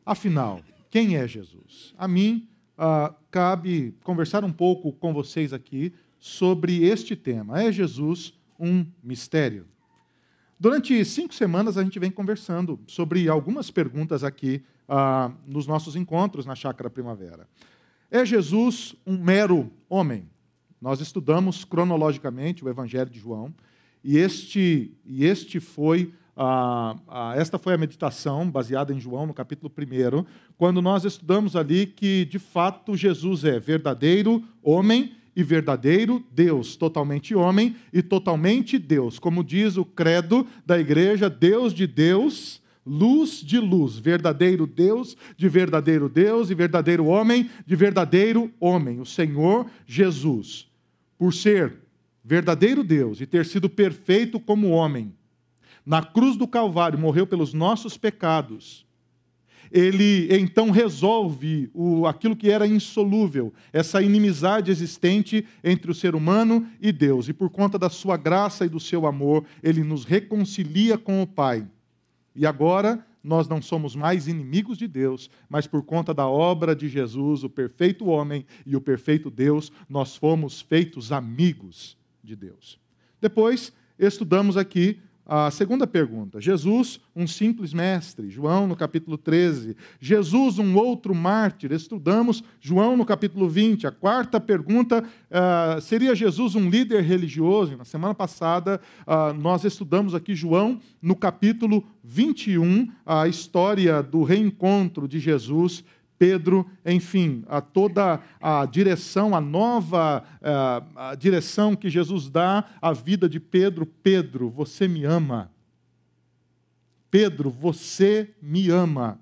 Afinal, quem é Jesus? A mim, cabe conversar um pouco com vocês aqui sobre este tema. É Jesus um mistério? Durante 5 semanas, a gente vem conversando sobre algumas perguntas aqui nos nossos encontros na Chácara Primavera. É Jesus um mero homem? Nós estudamos cronologicamente o Evangelho de João, e esta foi a meditação baseada em João, no capítulo 1, quando nós estudamos ali que, de fato, Jesus é verdadeiro homem e verdadeiro Deus, totalmente homem e totalmente Deus. Como diz o credo da igreja, Deus de Deus, luz de luz, verdadeiro Deus de verdadeiro Deus e verdadeiro homem de verdadeiro homem, o Senhor Jesus. Por ser verdadeiro Deus e ter sido perfeito como homem, na cruz do Calvário morreu pelos nossos pecados. Ele então resolve aquilo que era insolúvel, essa inimizade existente entre o ser humano e Deus. E por conta da sua graça e do seu amor, ele nos reconcilia com o Pai. E agora nós não somos mais inimigos de Deus, mas por conta da obra de Jesus, o perfeito homem e o perfeito Deus, nós fomos feitos amigos de Deus. Depois, estudamos aqui a segunda pergunta. Jesus, um simples mestre, João no capítulo 13. Jesus, um outro mártir, estudamos João no capítulo 20. A quarta pergunta, seria Jesus um líder religioso? Na semana passada, nós estudamos aqui João no capítulo 21, a história do reencontro de Jesus, Pedro, enfim, toda a direção, a nova direção que Jesus dá à vida de Pedro. Pedro, você me ama. Pedro, você me ama.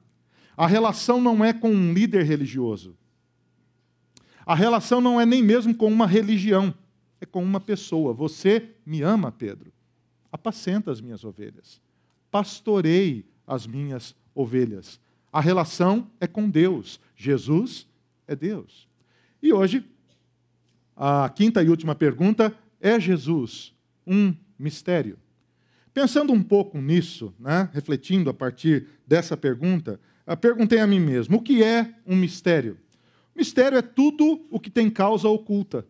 A relação não é com um líder religioso. A relação não é nem mesmo com uma religião. É com uma pessoa. Você me ama, Pedro. Apacenta as minhas ovelhas. Pastorei as minhas ovelhas. A relação é com Deus. Jesus é Deus. E hoje, a quinta e última pergunta, é Jesus um mistério? Pensando um pouco nisso, refletindo a partir dessa pergunta, perguntei a mim mesmo, o que é um mistério? Mistério é tudo o que tem causa oculta,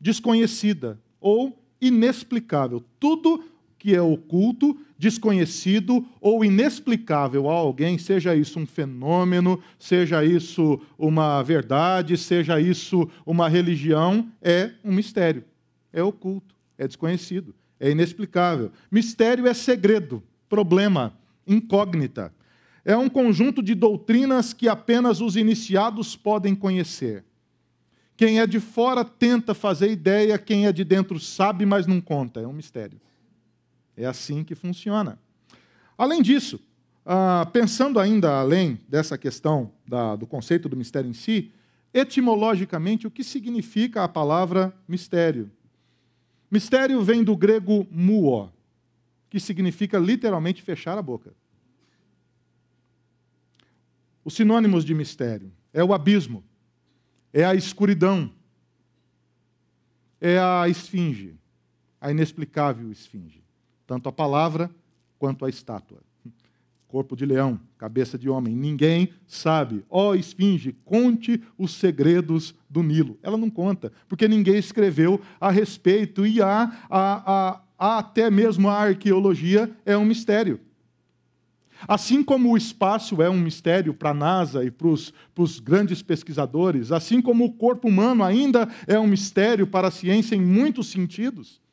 desconhecida ou inexplicável. Tudo que é oculto, desconhecido ou inexplicável a alguém, seja isso um fenômeno, seja isso uma verdade, seja isso uma religião, é um mistério. É oculto, é desconhecido, é inexplicável. Mistério é segredo, problema, incógnita. É um conjunto de doutrinas que apenas os iniciados podem conhecer. Quem é de fora tenta fazer ideia, quem é de dentro sabe, mas não conta. É um mistério. É assim que funciona. Além disso, pensando ainda além dessa questão do conceito do mistério em si, etimologicamente, o que significa a palavra mistério? Mistério vem do grego muó, que significa literalmente fechar a boca. Os sinônimos de mistério é o abismo, é a escuridão, é a esfinge, a inexplicável esfinge. Tanto a palavra quanto a estátua. Corpo de leão, cabeça de homem. Ninguém sabe. Ó esfinge, conte os segredos do Nilo. Ela não conta, porque ninguém escreveu a respeito. E até mesmo a arqueologia é um mistério. Assim como o espaço é um mistério para a NASA e para os grandes pesquisadores, assim como o corpo humano ainda é um mistério para a ciência em muitos sentidos,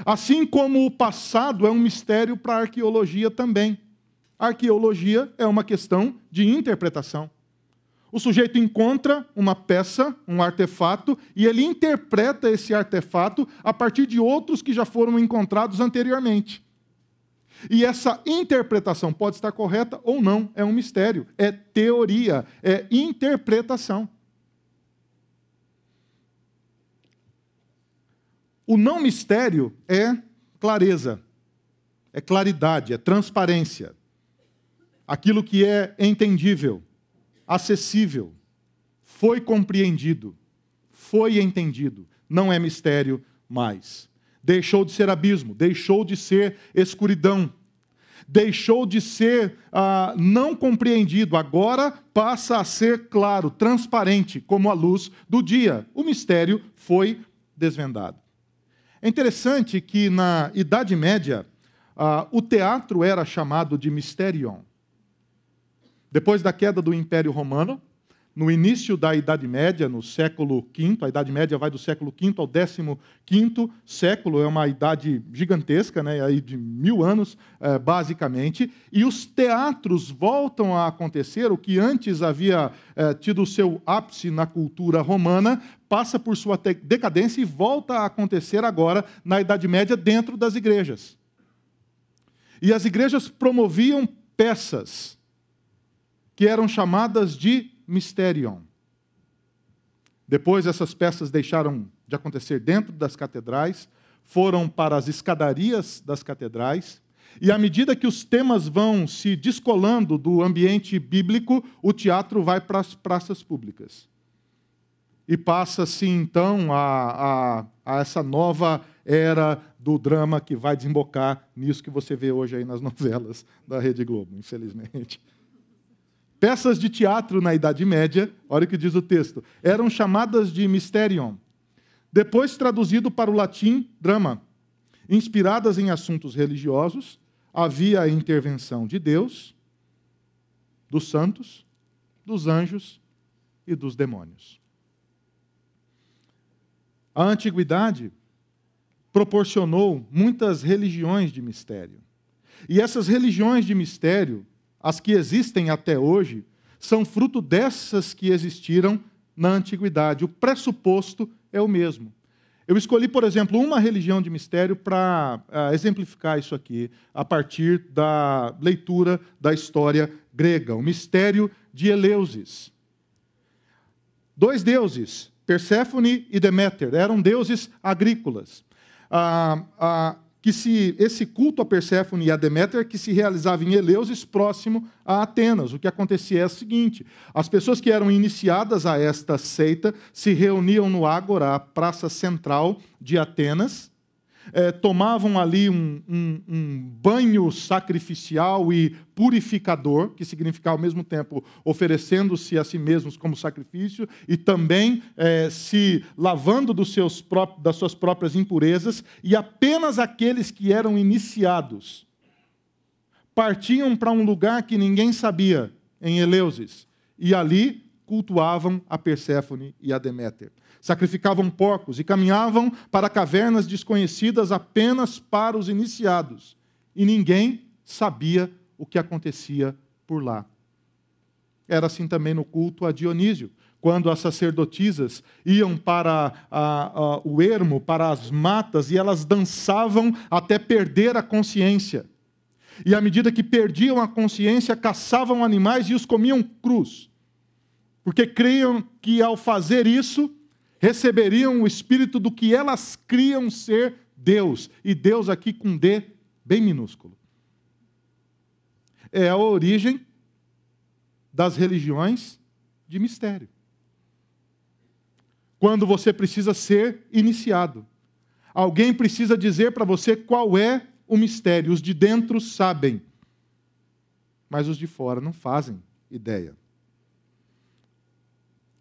assim como o passado é um mistério para a arqueologia também. A arqueologia é uma questão de interpretação. O sujeito encontra uma peça, um artefato, e ele interpreta esse artefato a partir de outros que já foram encontrados anteriormente. E essa interpretação pode estar correta ou não, é um mistério, é teoria, é interpretação. O não mistério é clareza, é claridade, é transparência. Aquilo que é entendível, acessível, foi compreendido, foi entendido, não é mistério mais. Deixou de ser abismo, deixou de ser escuridão. deixou de ser não compreendido, agora passa a ser claro, transparente, como a luz do dia. O mistério foi desvendado. É interessante que na Idade Média, o teatro era chamado de mysterion. Depois da queda do Império Romano, no início da Idade Média, no século V, a Idade Média vai do século V ao 15º século, é uma idade gigantesca, né, aí de 1000 anos, basicamente, e os teatros voltam a acontecer, o que antes havia tido o seu ápice na cultura romana, passa por sua decadência e volta a acontecer agora, na Idade Média, dentro das igrejas. E as igrejas promoviam peças que eram chamadas de mysterion. Depois essas peças deixaram de acontecer dentro das catedrais, foram para as escadarias das catedrais, e à medida que os temas vão se descolando do ambiente bíblico, o teatro vai para as praças públicas. E passa-se então a essa nova era do drama que vai desembocar nisso que você vê hoje aí nas novelas da Rede Globo, infelizmente. Peças de teatro na Idade Média, olha o que diz o texto, eram chamadas de mysterion. Depois traduzido para o latim, drama. Inspiradas em assuntos religiosos, havia a intervenção de Deus, dos santos, dos anjos e dos demônios. A antiguidade proporcionou muitas religiões de mistério. E essas religiões de mistério, as que existem até hoje, são fruto dessas que existiram na antiguidade. O pressuposto é o mesmo. Eu escolhi, por exemplo, uma religião de mistério para exemplificar isso aqui, a partir da leitura da história grega, o mistério de Eleusis. 2 deuses, Perséfone e Deméter, eram deuses agrícolas. Esse culto a Perséfone e a Deméter que se realizava em Eleusis, próximo a Atenas. O que acontecia é o seguinte: as pessoas que eram iniciadas a esta seita se reuniam no Ágora, a praça central de Atenas, tomavam ali um banho sacrificial e purificador, que significava ao mesmo tempo oferecendo-se a si mesmos como sacrifício e também se lavando das suas próprias impurezas, e apenas aqueles que eram iniciados partiam para um lugar que ninguém sabia, em Eleusis, e ali cultuavam a Perséfone e a Deméter. Sacrificavam porcos e caminhavam para cavernas desconhecidas apenas para os iniciados. E ninguém sabia o que acontecia por lá. Era assim também no culto a Dionísio, quando as sacerdotisas iam para o ermo, para as matas, e elas dançavam até perder a consciência. E à medida que perdiam a consciência, caçavam animais e os comiam crus. Porque criam que ao fazer isso, receberiam o espírito do que elas criam ser Deus. E Deus aqui com D bem minúsculo. É a origem das religiões de mistério. Quando você precisa ser iniciado. Alguém precisa dizer para você qual é o mistério. Os de dentro sabem, mas os de fora não fazem ideia.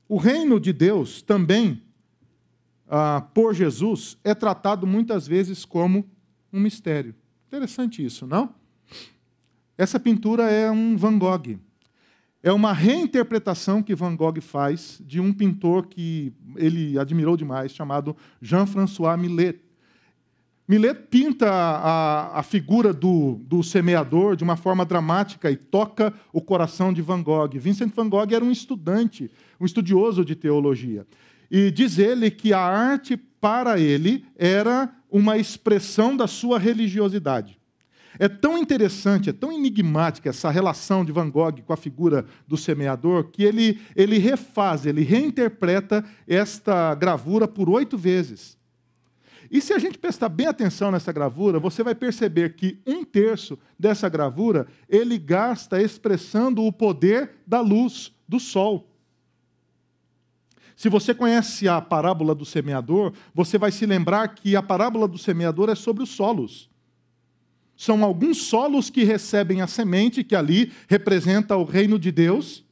O reino de Deus também, por Jesus, é tratado muitas vezes como um mistério. Interessante isso, não? Essa pintura é um Van Gogh. É uma reinterpretação que Van Gogh faz de um pintor que ele admirou demais, chamado Jean-François Millet. Millet pinta a figura do semeador de uma forma dramática e toca o coração de Van Gogh. Vincent Van Gogh era um estudante, um estudioso de teologia. E diz ele que a arte, para ele, era uma expressão da sua religiosidade. É tão interessante, é tão enigmática essa relação de Van Gogh com a figura do semeador, que ele reinterpreta esta gravura por 8 vezes. E se a gente prestar bem atenção nessa gravura, você vai perceber que 1/3 dessa gravura ele gasta expressando o poder da luz, do sol. Se você conhece a parábola do semeador, você vai se lembrar que a parábola do semeador é sobre os solos. são alguns solos que recebem a semente, que ali representa o reino de Deus,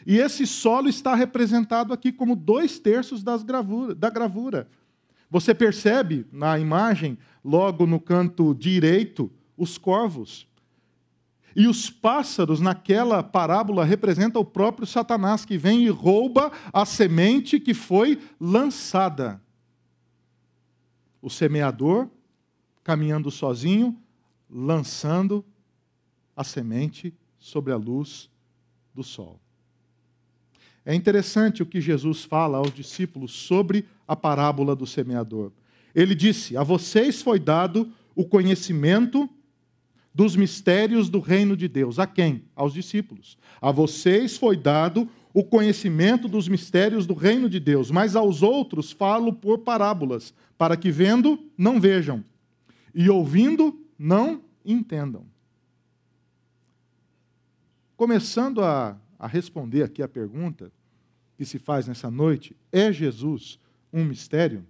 e esse solo está representado aqui como 2/3 da gravura. Você percebe na imagem, logo no canto direito, os corvos. E os pássaros, naquela parábola, representam o próprio Satanás, que vem e rouba a semente que foi lançada. O semeador, caminhando sozinho, lançando a semente sobre a luz do sol. É interessante o que Jesus fala aos discípulos sobre a parábola do semeador. Ele disse: a vocês foi dado o conhecimento dos mistérios do reino de Deus. A quem? Aos discípulos. A vocês foi dado o conhecimento dos mistérios do reino de Deus, mas aos outros falo por parábolas, para que vendo, não vejam, e ouvindo, não entendam. Começando a responder aqui a pergunta que se faz nessa noite: é Jesus um mistério?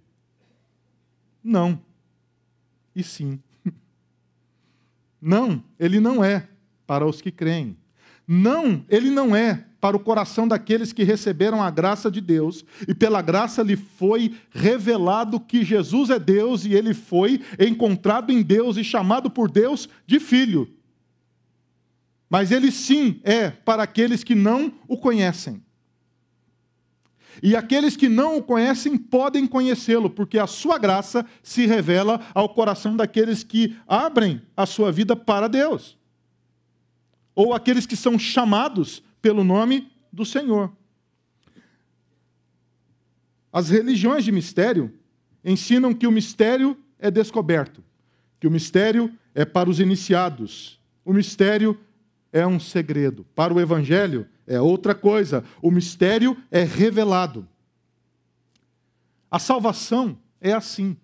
Não. E sim. Não, ele não é para os que creem. Não, ele não é para o coração daqueles que receberam a graça de Deus, e pela graça lhe foi revelado que Jesus é Deus, e ele foi encontrado em Deus e chamado por Deus de filho. Mas ele sim é para aqueles que não o conhecem. E aqueles que não o conhecem podem conhecê-lo, porque a sua graça se revela ao coração daqueles que abrem a sua vida para Deus. Ou aqueles que são chamados pelo nome do Senhor. As religiões de mistério ensinam que o mistério é descoberto, que o mistério é para os iniciados, o mistério é um segredo. Para o Evangelho é outra coisa. O mistério é revelado. A salvação é assim.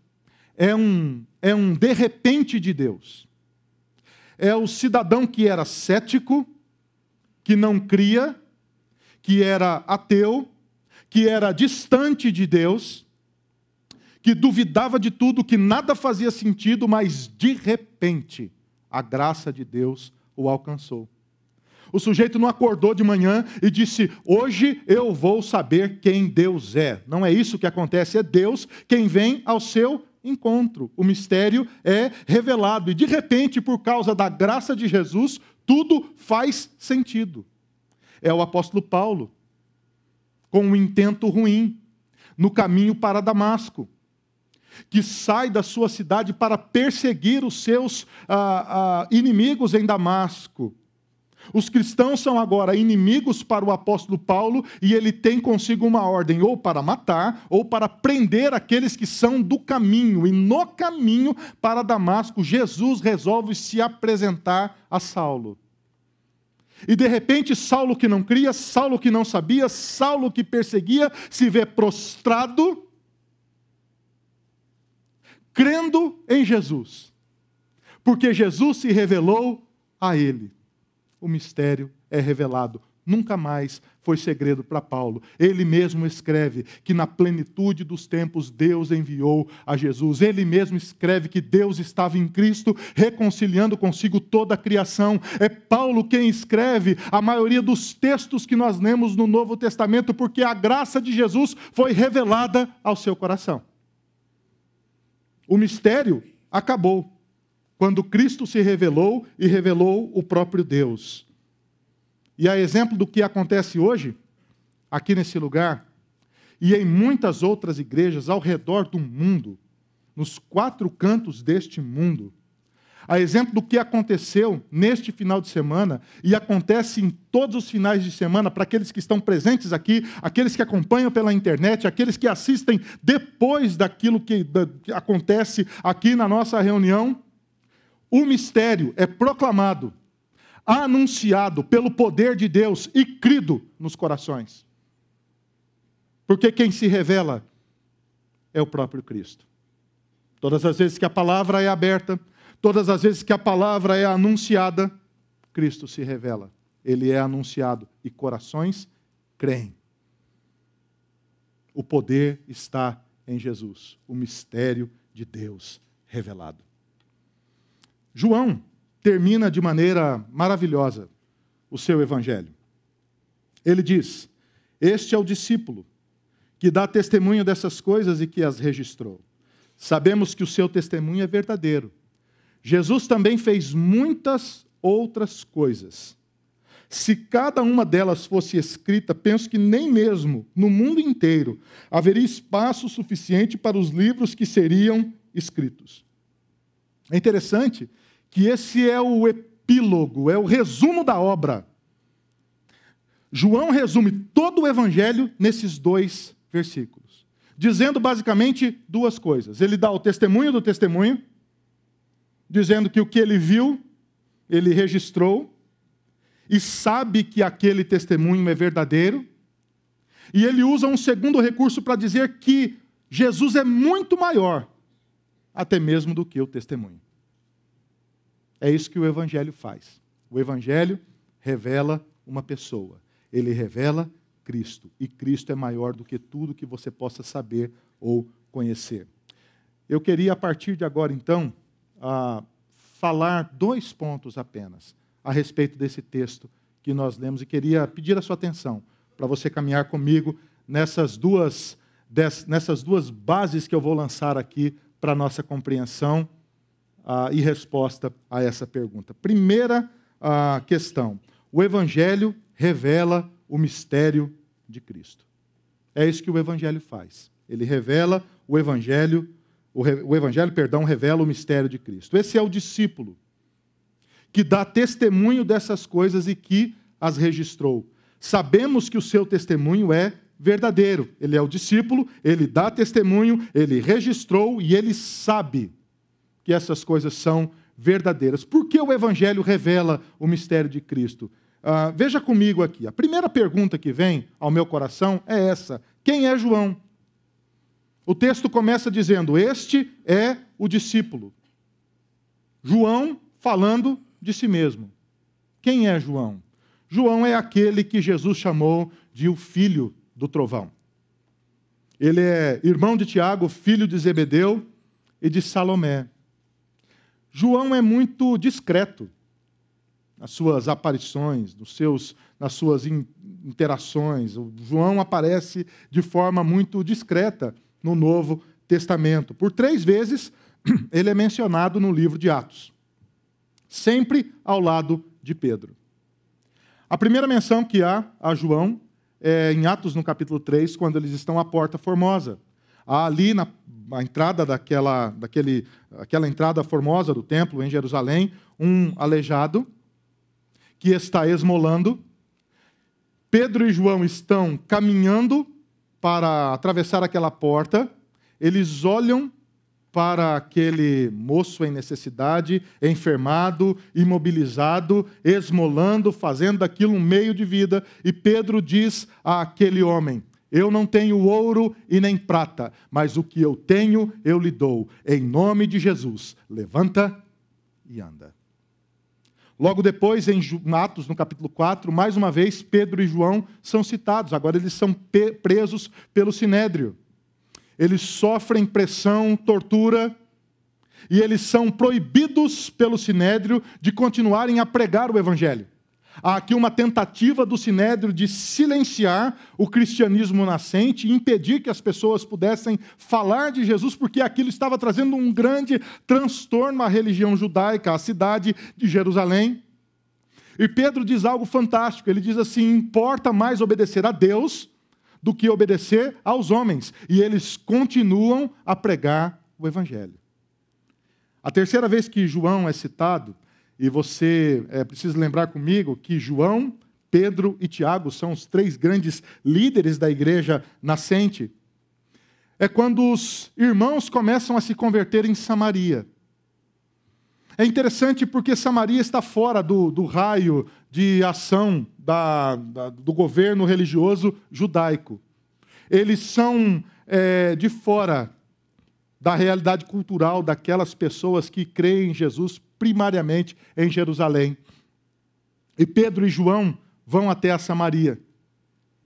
É um de repente de Deus. É o cidadão que era cético, que não cria, que era ateu, que era distante de Deus, que duvidava de tudo, que nada fazia sentido, mas de repente a graça de Deus o alcançou. O sujeito não acordou de manhã e disse: hoje eu vou saber quem Deus é. Não é isso que acontece, é Deus quem vem ao seu encontro. O mistério é revelado e, de repente, por causa da graça de Jesus, tudo faz sentido. É o apóstolo Paulo, com um intento ruim, no caminho para Damasco, que sai da sua cidade para perseguir os seus inimigos em Damasco. Os cristãos são agora inimigos para o apóstolo Paulo, e ele tem consigo uma ordem, ou para matar, ou para prender aqueles que são do caminho. E no caminho para Damasco, Jesus resolve se apresentar a Saulo. E de repente, Saulo que não cria, Saulo que não sabia, Saulo que perseguia, se vê prostrado, crendo em Jesus. Porque Jesus se revelou a ele. O mistério é revelado. Nunca mais foi segredo para Paulo. Ele mesmo escreve que na plenitude dos tempos Deus enviou a Jesus. Ele mesmo escreve que Deus estava em Cristo reconciliando consigo toda a criação. É Paulo quem escreve a maioria dos textos que nós lemos no Novo Testamento, porque a graça de Jesus foi revelada ao seu coração. O mistério acabou quando Cristo se revelou e revelou o próprio Deus. E a exemplo do que acontece hoje, aqui nesse lugar, e em muitas outras igrejas ao redor do mundo, nos 4 cantos deste mundo, a exemplo do que aconteceu neste final de semana, e acontece em todos os finais de semana, para aqueles que estão presentes aqui, aqueles que acompanham pela internet, aqueles que assistem depois daquilo que acontece aqui na nossa reunião, o mistério é proclamado, anunciado pelo poder de Deus e crido nos corações. Porque quem se revela é o próprio Cristo. Todas as vezes que a palavra é aberta, todas as vezes que a palavra é anunciada, Cristo se revela. Ele é anunciado e corações creem. O poder está em Jesus, o mistério de Deus revelado. João termina de maneira maravilhosa o seu evangelho. Ele diz: este é o discípulo que dá testemunho dessas coisas e que as registrou. Sabemos que o seu testemunho é verdadeiro. Jesus também fez muitas outras coisas. Se cada uma delas fosse escrita, penso que nem mesmo no mundo inteiro haveria espaço suficiente para os livros que seriam escritos. É interessante que esse é o epílogo, é o resumo da obra. João resume todo o evangelho nesses 2 versículos, dizendo basicamente 2 coisas. Ele dá o testemunho do testemunho, dizendo que o que ele viu, ele registrou, e sabe que aquele testemunho é verdadeiro. E ele usa um segundo recurso para dizer que Jesus é muito maior, até mesmo do que o testemunho. É isso que o evangelho faz. O evangelho revela uma pessoa. Ele revela Cristo. E Cristo é maior do que tudo que você possa saber ou conhecer. Eu queria, a partir de agora, então, falar 2 pontos apenas a respeito desse texto que nós lemos, e queria pedir a sua atenção para você caminhar comigo nessas duas bases que eu vou lançar aqui para a nossa compreensão e resposta a essa pergunta. Primeira questão: o Evangelho revela o mistério de Cristo. É isso que o Evangelho faz. Ele revela o Evangelho revela o mistério de Cristo. Esse é o discípulo que dá testemunho dessas coisas e que as registrou. Sabemos que o seu testemunho é verdadeiro. Ele é o discípulo, ele dá testemunho, ele registrou e ele sabe que essas coisas são verdadeiras. Por que o Evangelho revela o mistério de Cristo? Veja comigo aqui. A primeira pergunta que vem ao meu coração é essa: quem é João? O texto começa dizendo: este é o discípulo. João falando de si mesmo. Quem é João? João é aquele que Jesus chamou de o filho do trovão. Ele é irmão de Tiago, filho de Zebedeu e de Salomé. João é muito discreto nas suas aparições, nas suas interações. O João aparece de forma muito discreta no Novo Testamento. Por 3 vezes ele é mencionado no livro de Atos, sempre ao lado de Pedro. A primeira menção que há a João é em Atos, no capítulo 3, quando eles estão à Porta Formosa. Há ali na entrada aquela entrada formosa do templo em Jerusalém, um aleijado que está esmolando. Pedro e João estão caminhando para atravessar aquela porta. Eles olham para aquele moço em necessidade, enfermado, imobilizado, esmolando, fazendo daquilo um meio de vida. E Pedro diz àquele homem: eu não tenho ouro e nem prata, mas o que eu tenho eu lhe dou. Em nome de Jesus, levanta e anda. Logo depois, em Atos, no capítulo 4, mais uma vez, Pedro e João são citados. Agora eles são presos pelo Sinédrio. Eles sofrem pressão, tortura, e eles são proibidos pelo Sinédrio de continuarem a pregar o Evangelho. Há aqui uma tentativa do Sinédrio de silenciar o cristianismo nascente e impedir que as pessoas pudessem falar de Jesus, porque aquilo estava trazendo um grande transtorno à religião judaica, à cidade de Jerusalém. E Pedro diz algo fantástico. Ele diz assim: importa mais obedecer a Deus do que obedecer aos homens. E eles continuam a pregar o Evangelho. A terceira vez que João é citado, e você precisa lembrar comigo que João, Pedro e Tiago são os 3 grandes líderes da igreja nascente, é quando os irmãos começam a se converter em Samaria. É interessante porque Samaria está fora do raio de ação do governo religioso judaico. Eles são de fora da realidade cultural daquelas pessoas que creem em Jesus primariamente em Jerusalém. E Pedro e João vão até a Samaria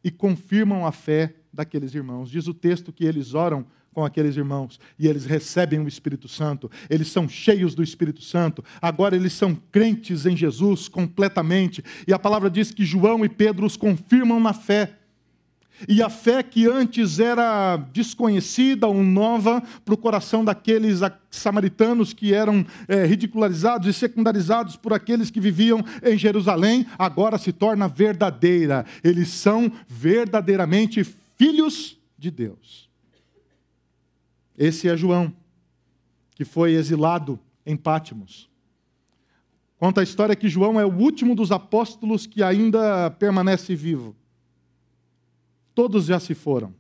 e confirmam a fé daqueles irmãos. Diz o texto que eles oram com aqueles irmãos, e eles recebem o Espírito Santo, eles são cheios do Espírito Santo, agora eles são crentes em Jesus completamente, e a palavra diz que João e Pedro os confirmam na fé. E a fé que antes era desconhecida ou nova para o coração daqueles samaritanos que eram ridicularizados e secundarizados por aqueles que viviam em Jerusalém, agora se torna verdadeira. Eles são verdadeiramente filhos de Deus. Esse é João, que foi exilado em Pátimos. Conta a história que João é o último dos apóstolos que ainda permanece vivo. Todos já se foram.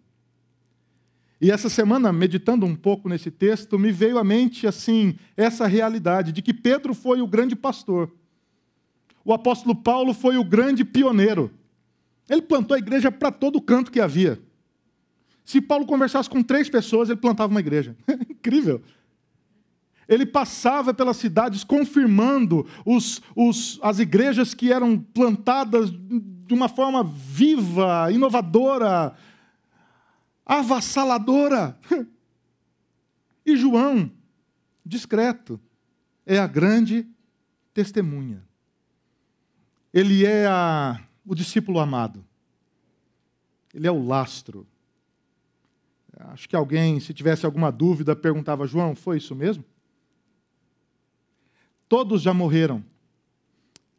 E essa semana, meditando um pouco nesse texto, me veio à mente, assim, essa realidade de que Pedro foi o grande pastor. O apóstolo Paulo foi o grande pioneiro. Ele plantou a igreja para todo canto que havia. Se Paulo conversasse com 3 pessoas, ele plantava uma igreja. Incrível. Ele passava pelas cidades confirmando as igrejas que eram plantadas de uma forma viva, inovadora, avassaladora. E João, discreto, é a grande testemunha. Ele é o discípulo amado. Ele é o lastro. Acho que alguém, se tivesse alguma dúvida, perguntava: João, foi isso mesmo? Todos já morreram.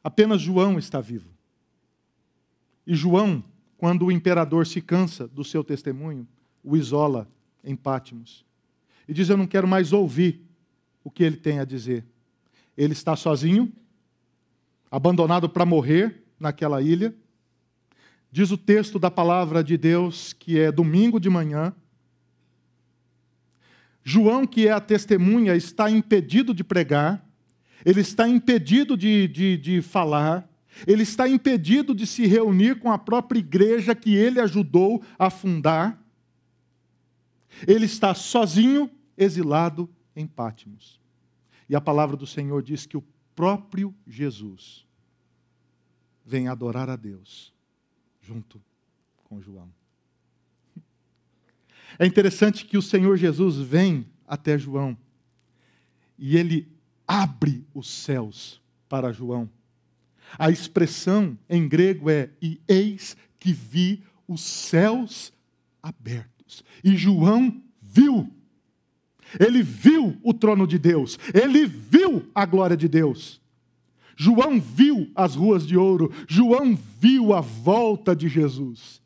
Apenas João está vivo. E João, quando o imperador se cansa do seu testemunho, o isola em Pátimos. E diz: eu não quero mais ouvir o que ele tem a dizer. Ele está sozinho, abandonado para morrer naquela ilha. Diz o texto da palavra de Deus, que é domingo de manhã. João, que é a testemunha, está impedido de pregar. Ele está impedido de falar, ele está impedido de se reunir com a própria igreja que ele ajudou a fundar. Ele está sozinho, exilado em Pátimos. E a palavra do Senhor diz que o próprio Jesus vem adorar a Deus junto com João. É interessante que o Senhor Jesus vem até João e ele abre os céus para João. A expressão em grego é: e eis que vi os céus abertos. E João viu. Ele viu o trono de Deus. Ele viu a glória de Deus. João viu as ruas de ouro. João viu a volta de Jesus.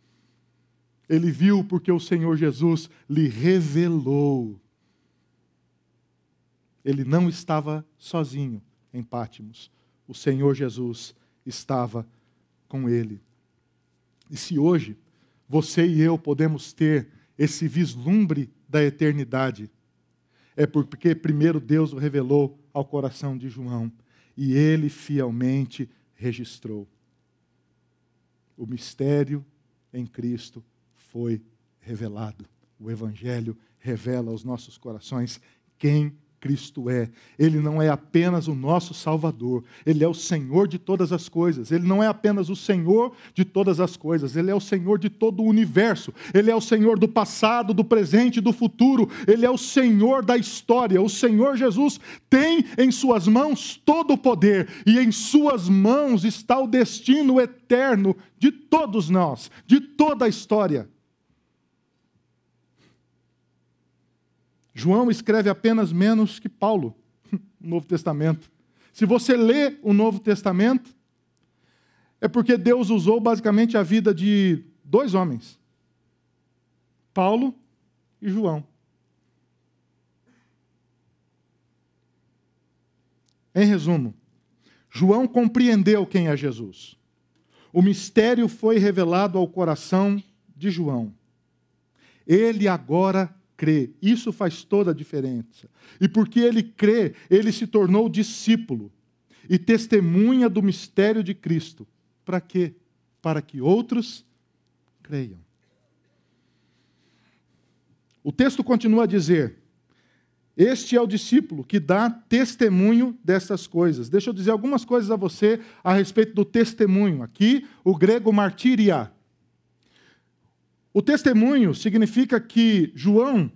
Ele viu porque o Senhor Jesus lhe revelou. Ele não estava sozinho em Pátimos. O Senhor Jesus estava com ele. E se hoje você e eu podemos ter esse vislumbre da eternidade, é porque primeiro Deus o revelou ao coração de João e ele fielmente registrou. O mistério em Cristo foi revelado. O Evangelho revela aos nossos corações quem Cristo é. Ele não é apenas o nosso Salvador, Ele é o Senhor de todas as coisas. Ele não é apenas o Senhor de todas as coisas, Ele é o Senhor de todo o universo. Ele é o Senhor do passado, do presente e do futuro. Ele é o Senhor da história. O Senhor Jesus tem em suas mãos todo o poder e em suas mãos está o destino eterno de todos nós, de toda a história. João escreve apenas menos que Paulo no Novo Testamento. Se você lê o Novo Testamento, é porque Deus usou basicamente a vida de 2 homens, Paulo e João. Em resumo, João compreendeu quem é Jesus. O mistério foi revelado ao coração de João. Ele agora crê. Isso faz toda a diferença. E porque ele crê, ele se tornou discípulo e testemunha do mistério de Cristo. Para quê? Para que outros creiam. O texto continua a dizer: este é o discípulo que dá testemunho dessas coisas. Deixa eu dizer algumas coisas a você a respeito do testemunho. Aqui, o grego martíria. O testemunho significa que João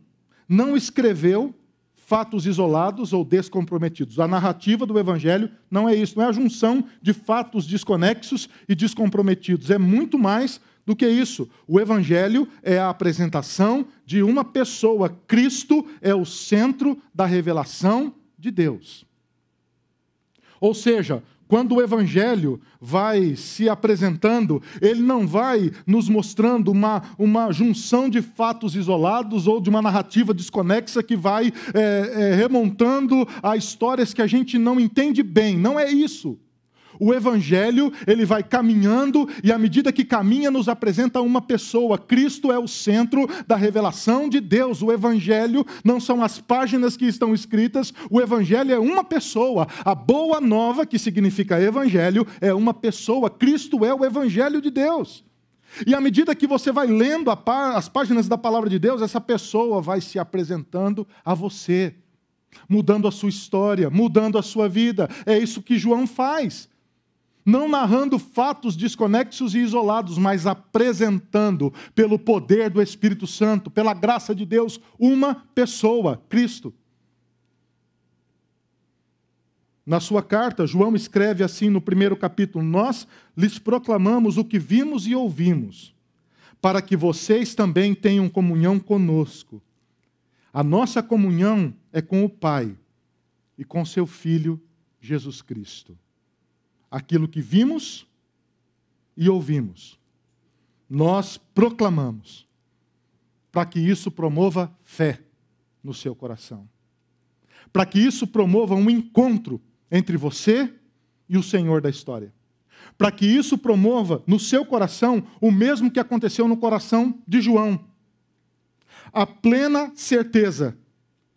não escreveu fatos isolados ou descomprometidos. A narrativa do Evangelho não é isso, não é a junção de fatos desconexos e descomprometidos. É muito mais do que isso. O Evangelho é a apresentação de uma pessoa. Cristo é o centro da revelação de Deus. Ou seja, quando o Evangelho vai se apresentando, ele não vai nos mostrando uma junção de fatos isolados ou de uma narrativa desconexa que vai remontando a histórias que a gente não entende bem. Não é isso. O Evangelho, ele vai caminhando e à medida que caminha nos apresenta uma pessoa. Cristo é o centro da revelação de Deus. O Evangelho não são as páginas que estão escritas, o Evangelho é uma pessoa. A boa nova, que significa Evangelho, é uma pessoa. Cristo é o Evangelho de Deus. E à medida que você vai lendo as páginas da palavra de Deus, essa pessoa vai se apresentando a você, mudando a sua história, mudando a sua vida. É isso que João faz. Não narrando fatos desconexos e isolados, mas apresentando, pelo poder do Espírito Santo, pela graça de Deus, uma pessoa, Cristo. Na sua carta, João escreve assim no 1º capítulo: nós lhes proclamamos o que vimos e ouvimos, para que vocês também tenham comunhão conosco. A nossa comunhão é com o Pai e com seu Filho, Jesus Cristo. Aquilo que vimos e ouvimos, nós proclamamos, para que isso promova fé no seu coração. Para que isso promova um encontro entre você e o Senhor da história. Para que isso promova no seu coração o mesmo que aconteceu no coração de João. A plena certeza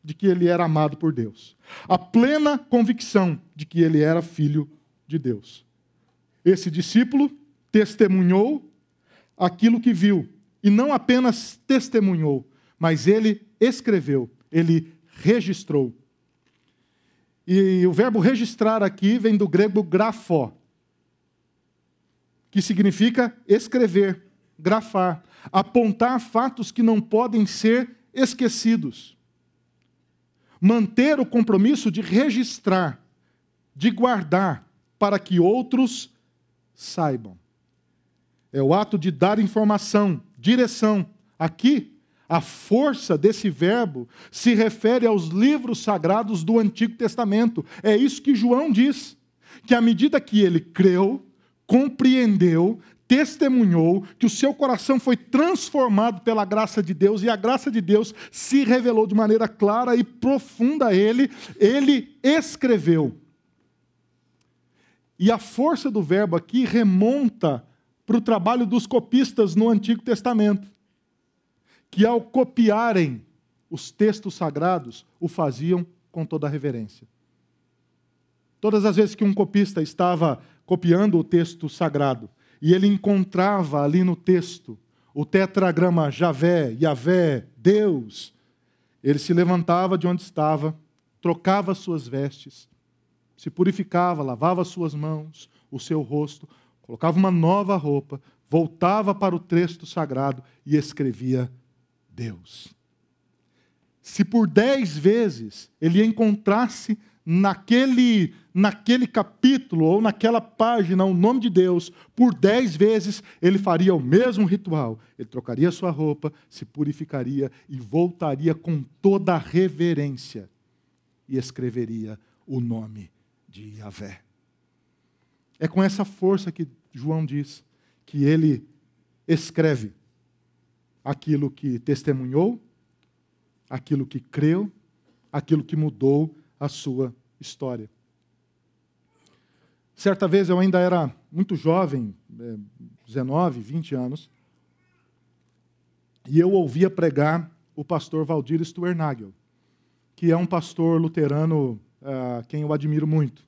de que ele era amado por Deus. A plena convicção de que ele era filho de Deus. Esse discípulo testemunhou aquilo que viu, e não apenas testemunhou, mas ele escreveu, ele registrou. E o verbo registrar aqui vem do grego grafó, que significa escrever, grafar, apontar fatos que não podem ser esquecidos. Manter o compromisso de registrar, de guardar, para que outros saibam. É o ato de dar informação, direção. Aqui, a força desse verbo se refere aos livros sagrados do Antigo Testamento. É isso que João diz, que à medida que ele creu, compreendeu, testemunhou, que o seu coração foi transformado pela graça de Deus, e a graça de Deus se revelou de maneira clara e profunda a ele escreveu. E a força do verbo aqui remonta para o trabalho dos copistas no Antigo Testamento, que ao copiarem os textos sagrados, o faziam com toda a reverência. Todas as vezes que um copista estava copiando o texto sagrado, e ele encontrava ali no texto o tetragrama Javé, Yavé, Deus, ele se levantava de onde estava, trocava suas vestes, se purificava, lavava suas mãos, o seu rosto, colocava uma nova roupa, voltava para o texto sagrado e escrevia Deus. Se por 10 vezes ele encontrasse naquele capítulo ou naquela página o nome de Deus, por 10 vezes ele faria o mesmo ritual. Ele trocaria sua roupa, se purificaria e voltaria com toda a reverência e escreveria o nome de Yavé. É com essa força que João diz que ele escreve aquilo que testemunhou, aquilo que creu, aquilo que mudou a sua história. Certa vez eu ainda era muito jovem, 19, 20 anos, e eu ouvia pregar o pastor Valdir Stuernagel, que é um pastor luterano quem eu admiro muito.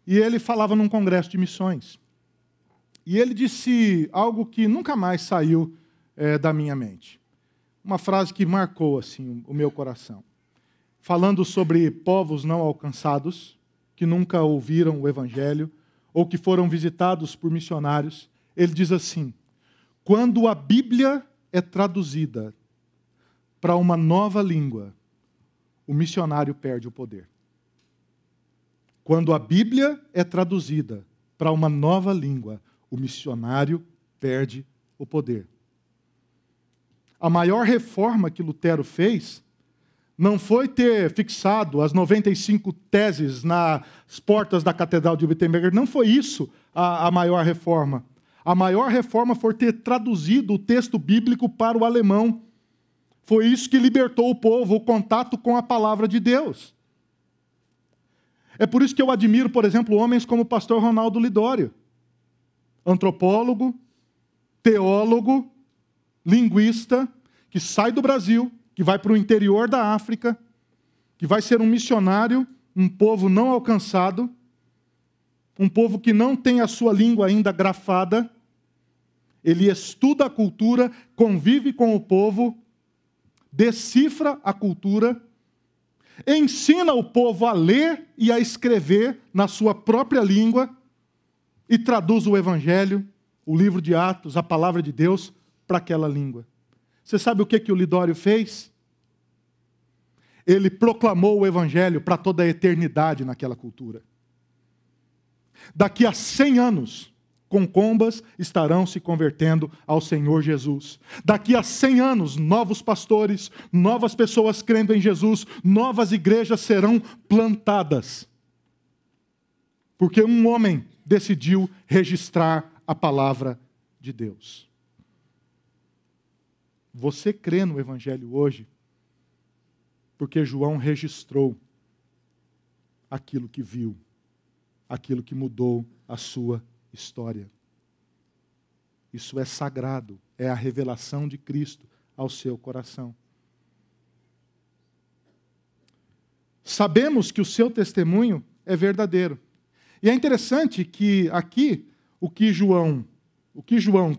E ele falava num congresso de missões. E ele disse algo que nunca mais saiu da minha mente. Uma frase que marcou assim o meu coração. Falando sobre povos não alcançados, que nunca ouviram o Evangelho, ou que foram visitados por missionários, ele diz assim: quando a Bíblia é traduzida para uma nova língua, o missionário perde o poder. Quando a Bíblia é traduzida para uma nova língua, o missionário perde o poder. A maior reforma que Lutero fez não foi ter fixado as 95 teses nas portas da Catedral de Wittenberg, não foi isso a maior reforma. A maior reforma foi ter traduzido o texto bíblico para o alemão. Foi isso que libertou o povo, o contato com a palavra de Deus. É por isso que eu admiro, por exemplo, homens como o pastor Ronaldo Lidório. Antropólogo, teólogo, linguista, que sai do Brasil, que vai para o interior da África, que vai ser um missionário, um povo não alcançado, um povo que não tem a sua língua ainda grafada. Ele estuda a cultura, convive com o povo, decifra a cultura, ensina o povo a ler e a escrever na sua própria língua e traduz o Evangelho, o livro de Atos, a palavra de Deus, para aquela língua. Você sabe o que o Lidório fez? Ele proclamou o Evangelho para toda a eternidade naquela cultura. Daqui a 100 anos, concombas estarão se convertendo ao Senhor Jesus. Daqui a 100 anos, novos pastores, novas pessoas crendo em Jesus, novas igrejas serão plantadas. Porque um homem decidiu registrar a palavra de Deus. Você crê no Evangelho hoje porque João registrou aquilo que viu, aquilo que mudou a sua história. Isso é sagrado, é a revelação de Cristo ao seu coração. Sabemos que o seu testemunho é verdadeiro. E é interessante que aqui o que João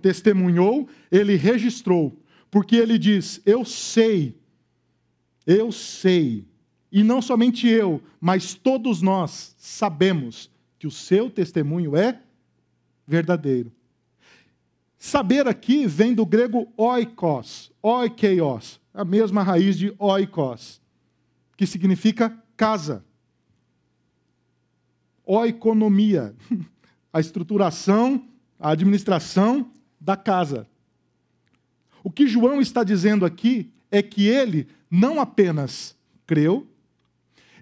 testemunhou, ele registrou, porque ele diz: eu sei, e não somente eu, mas todos nós sabemos que o seu testemunho é verdadeiro. Saber aqui vem do grego oikos, a mesma raiz de oikos, que significa casa. Oikonomia, a estruturação, a administração da casa. O que João está dizendo aqui é que ele não apenas creu,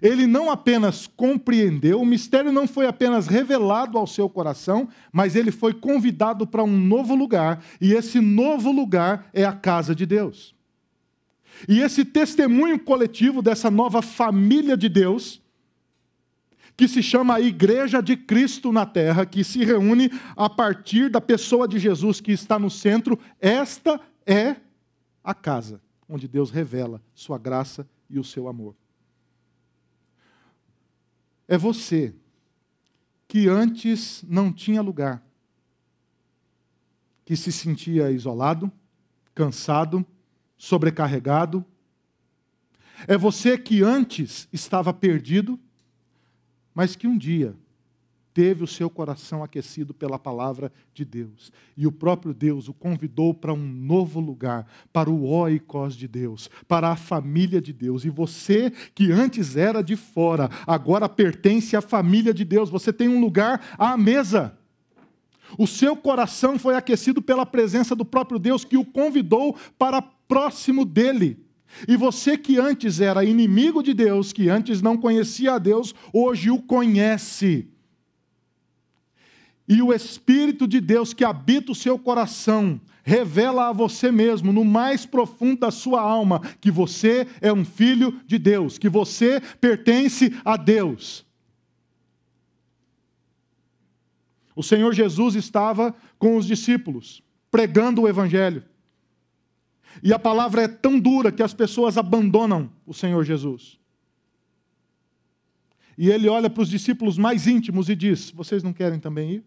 ele não apenas compreendeu, o mistério não foi apenas revelado ao seu coração, mas ele foi convidado para um novo lugar, e esse novo lugar é a casa de Deus. E esse testemunho coletivo dessa nova família de Deus, que se chama a Igreja de Cristo na Terra, que se reúne a partir da pessoa de Jesus que está no centro, esta é a casa onde Deus revela sua graça e o seu amor. É você que antes não tinha lugar, que se sentia isolado, cansado, sobrecarregado. É você que antes estava perdido, mas que um dia teve o seu coração aquecido pela palavra de Deus. E o próprio Deus o convidou para um novo lugar, para o oikos de Deus, para a família de Deus. E você, que antes era de fora, agora pertence à família de Deus. Você tem um lugar à mesa. O seu coração foi aquecido pela presença do próprio Deus, que o convidou para próximo dele. E você que antes era inimigo de Deus, que antes não conhecia a Deus, hoje o conhece. E o Espírito de Deus que habita o seu coração, revela a você mesmo, no mais profundo da sua alma, que você é um filho de Deus, que você pertence a Deus. O Senhor Jesus estava com os discípulos, pregando o Evangelho. E a palavra é tão dura que as pessoas abandonam o Senhor Jesus. E ele olha para os discípulos mais íntimos e diz: vocês não querem também ir?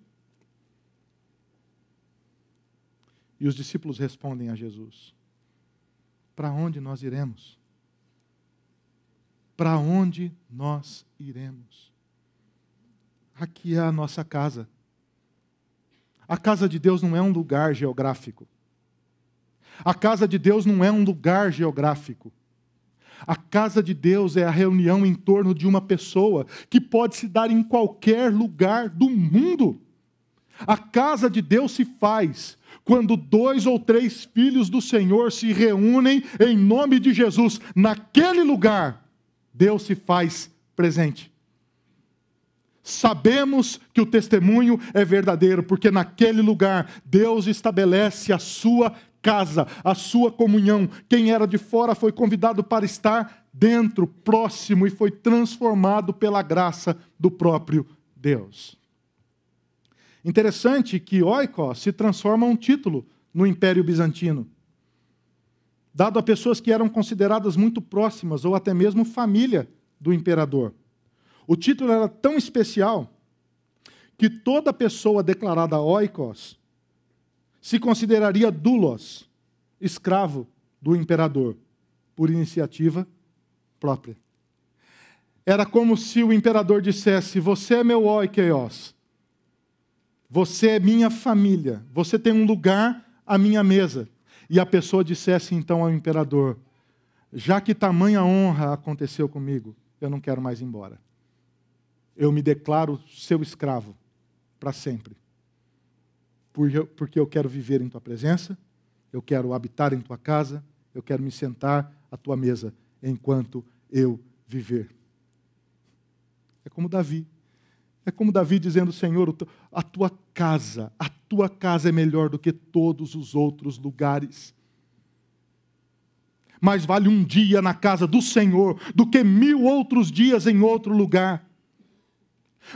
E os discípulos respondem a Jesus: para onde nós iremos? Para onde nós iremos? Aqui é a nossa casa. A casa de Deus não é um lugar geográfico. A casa de Deus não é um lugar geográfico. A casa de Deus é a reunião em torno de uma pessoa que pode se dar em qualquer lugar do mundo. A casa de Deus se faz quando 2 ou 3 filhos do Senhor se reúnem em nome de Jesus. Naquele lugar, Deus se faz presente. Sabemos que o testemunho é verdadeiro, porque naquele lugar Deus estabelece a sua casa, a sua comunhão. Quem era de fora foi convidado para estar dentro, próximo, e foi transformado pela graça do próprio Deus. Interessante que oikos se transforma um título no Império Bizantino, dado a pessoas que eram consideradas muito próximas ou até mesmo família do imperador. O título era tão especial que toda pessoa declarada oikos se consideraria doulos, escravo do imperador, por iniciativa própria. Era como se o imperador dissesse: você é meu oikos, você é minha família, você tem um lugar à minha mesa. E a pessoa dissesse então ao imperador: já que tamanha honra aconteceu comigo, eu não quero mais ir embora. Eu me declaro seu escravo para sempre. Porque eu quero viver em tua presença, eu quero habitar em tua casa, eu quero me sentar à tua mesa enquanto eu viver. É como Davi. É como Davi dizendo: Senhor, a tua casa é melhor do que todos os outros lugares. Mais vale um dia na casa do Senhor do que 1000 outros dias em outro lugar.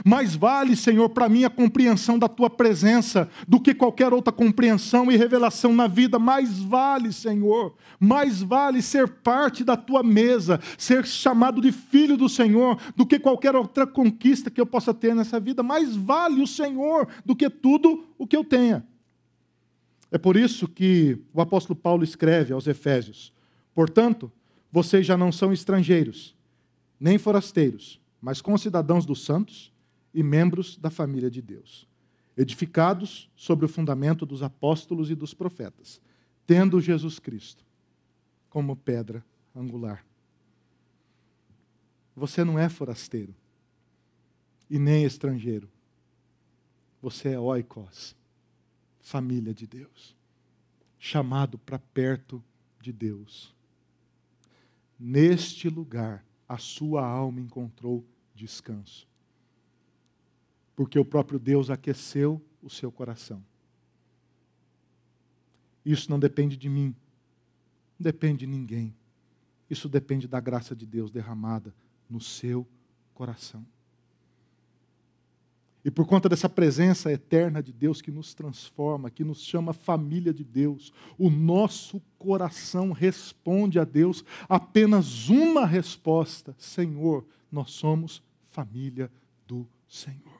Mais vale, Senhor, para mim a compreensão da tua presença do que qualquer outra compreensão e revelação na vida. Mais vale, Senhor, mais vale ser parte da tua mesa, ser chamado de filho do Senhor, do que qualquer outra conquista que eu possa ter nessa vida. Mais vale o Senhor do que tudo o que eu tenha. É por isso que o apóstolo Paulo escreve aos Efésios: portanto, vocês já não são estrangeiros, nem forasteiros, mas concidadãos dos santos e membros da família de Deus, edificados sobre o fundamento dos apóstolos e dos profetas, tendo Jesus Cristo como pedra angular. Você não é forasteiro e nem estrangeiro. Você é oikos, família de Deus, chamado para perto de Deus. Neste lugar, a sua alma encontrou descanso, porque o próprio Deus aqueceu o seu coração. Isso não depende de mim, não depende de ninguém. Isso depende da graça de Deus derramada no seu coração. E por conta dessa presença eterna de Deus que nos transforma, que nos chama família de Deus, o nosso coração responde a Deus apenas uma resposta: Senhor, nós somos família do Senhor.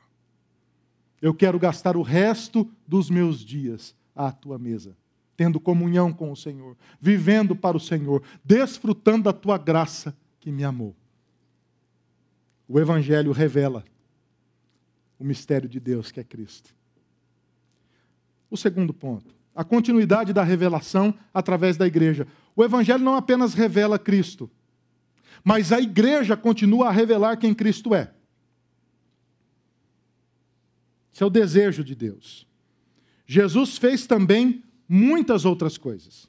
Eu quero gastar o resto dos meus dias à tua mesa, tendo comunhão com o Senhor, vivendo para o Senhor, desfrutando da tua graça que me amou. O Evangelho revela o mistério de Deus, que é Cristo. O segundo ponto, a continuidade da revelação através da igreja. O Evangelho não apenas revela Cristo, mas a igreja continua a revelar quem Cristo é. Esse é o desejo de Deus. Jesus fez também muitas outras coisas.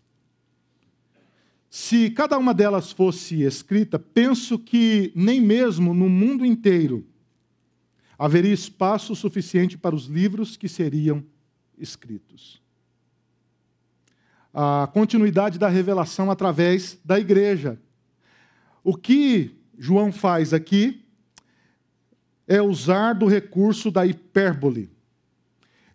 Se cada uma delas fosse escrita, penso que nem mesmo no mundo inteiro haveria espaço suficiente para os livros que seriam escritos. A continuidade da revelação através da igreja. O que João faz aqui é usar do recurso da hipérbole.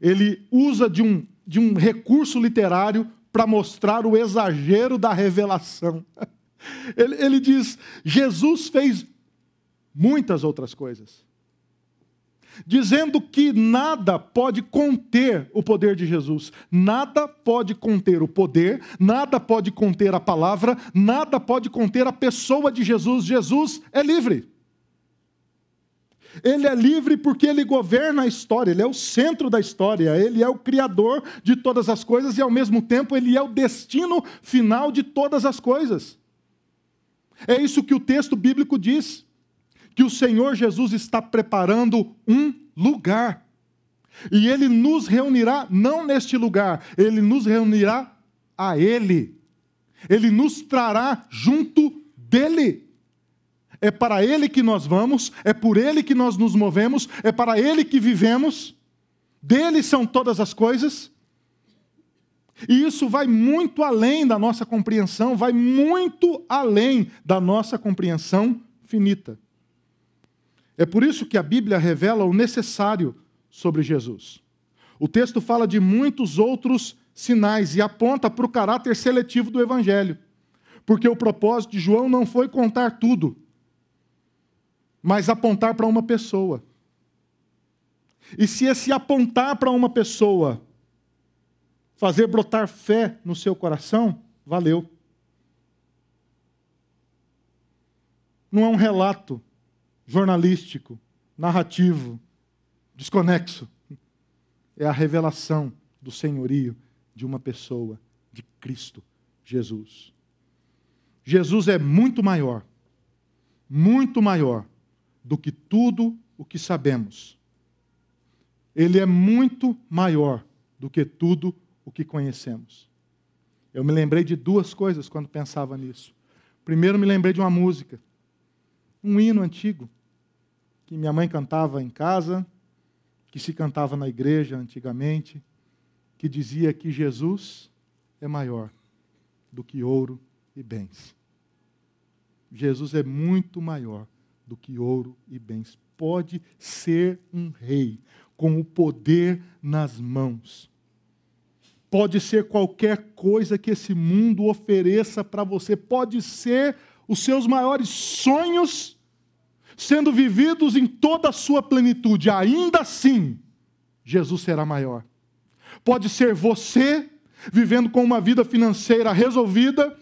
Ele usa de um recurso literário para mostrar o exagero da revelação. Ele diz: Jesus fez muitas outras coisas, dizendo que nada pode conter o poder de Jesus. Nada pode conter o poder, nada pode conter a palavra, nada pode conter a pessoa de Jesus. Jesus é livre. Ele é livre porque ele governa a história, ele é o centro da história, ele é o criador de todas as coisas e, ao mesmo tempo, ele é o destino final de todas as coisas. É isso que o texto bíblico diz, que o Senhor Jesus está preparando um lugar. E ele nos reunirá, não neste lugar, ele nos reunirá a ele. Ele nos trará junto dele. É para ele que nós vamos, é por ele que nós nos movemos, é para ele que vivemos, dele são todas as coisas. E isso vai muito além da nossa compreensão, vai muito além da nossa compreensão finita. É por isso que a Bíblia revela o necessário sobre Jesus. O texto fala de muitos outros sinais e aponta para o caráter seletivo do Evangelho. Porque o propósito de João não foi contar tudo, mas apontar para uma pessoa. E se esse apontar para uma pessoa fazer brotar fé no seu coração, valeu. Não é um relato jornalístico, narrativo, desconexo. É a revelação do senhorio de uma pessoa, de Cristo Jesus. Jesus é muito maior do que tudo o que sabemos. Ele é muito maior do que tudo o que conhecemos. Eu me lembrei de duas coisas quando pensava nisso. Primeiro, me lembrei de uma música, um hino antigo, que minha mãe cantava em casa, que se cantava na igreja antigamente, que dizia que Jesus é maior do que ouro e bens. Jesus é muito maior do que ouro e bens. Pode ser um rei com o poder nas mãos. Pode ser qualquer coisa que esse mundo ofereça para você. Pode ser os seus maiores sonhos sendo vividos em toda a sua plenitude. Ainda assim, Jesus será maior. Pode ser você vivendo com uma vida financeira resolvida,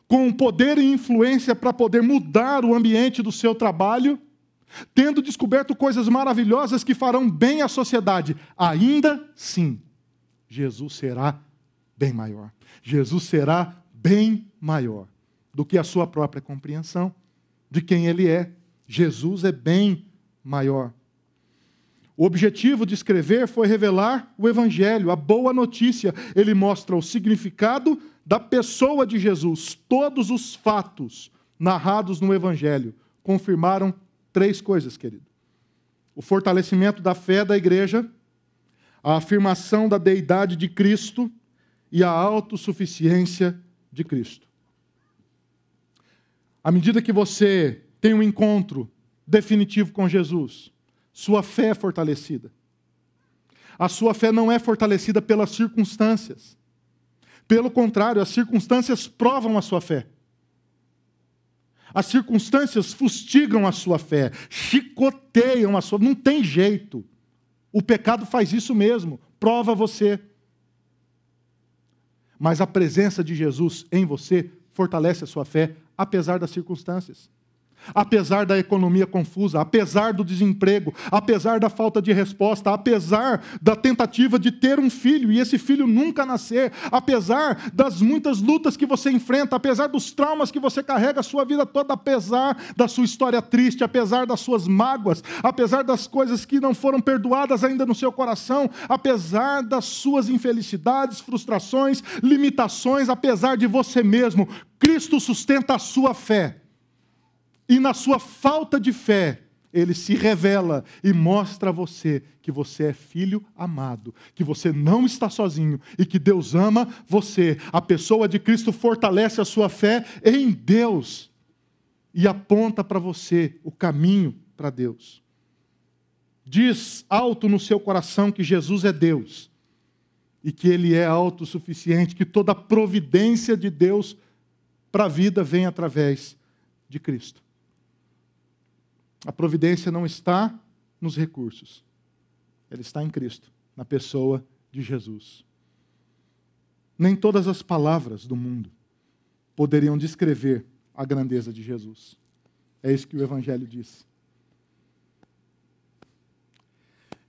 com poder e influência para poder mudar o ambiente do seu trabalho, tendo descoberto coisas maravilhosas que farão bem à sociedade. Ainda sim, Jesus será bem maior. Jesus será bem maior do que a sua própria compreensão de quem Ele é. Jesus é bem maior. O objetivo de escrever foi revelar o Evangelho, a boa notícia. Ele mostra o significado da pessoa de Jesus. Todos os fatos narrados no Evangelho confirmaram três coisas, querido. O fortalecimento da fé da igreja, a afirmação da deidade de Cristo e a autossuficiência de Cristo. À medida que você tem um encontro definitivo com Jesus, sua fé é fortalecida. A sua fé não é fortalecida pelas circunstâncias. Pelo contrário, as circunstâncias provam a sua fé. As circunstâncias fustigam a sua fé, chicoteiam a sua... Não tem jeito. O pecado faz isso mesmo, prova você. Mas a presença de Jesus em você fortalece a sua fé, apesar das circunstâncias. Apesar da economia confusa, apesar do desemprego, apesar da falta de resposta, apesar da tentativa de ter um filho e esse filho nunca nascer, apesar das muitas lutas que você enfrenta, apesar dos traumas que você carrega a sua vida toda, apesar da sua história triste, apesar das suas mágoas, apesar das coisas que não foram perdoadas ainda no seu coração, apesar das suas infelicidades, frustrações, limitações, apesar de você mesmo, Cristo sustenta a sua fé. E na sua falta de fé, Ele se revela e mostra a você que você é filho amado, que você não está sozinho e que Deus ama você. A pessoa de Cristo fortalece a sua fé em Deus e aponta para você o caminho para Deus. Diz alto no seu coração que Jesus é Deus e que Ele é autossuficiente, que toda a providência de Deus para a vida vem através de Cristo. A providência não está nos recursos. Ela está em Cristo, na pessoa de Jesus. Nem todas as palavras do mundo poderiam descrever a grandeza de Jesus. É isso que o Evangelho diz.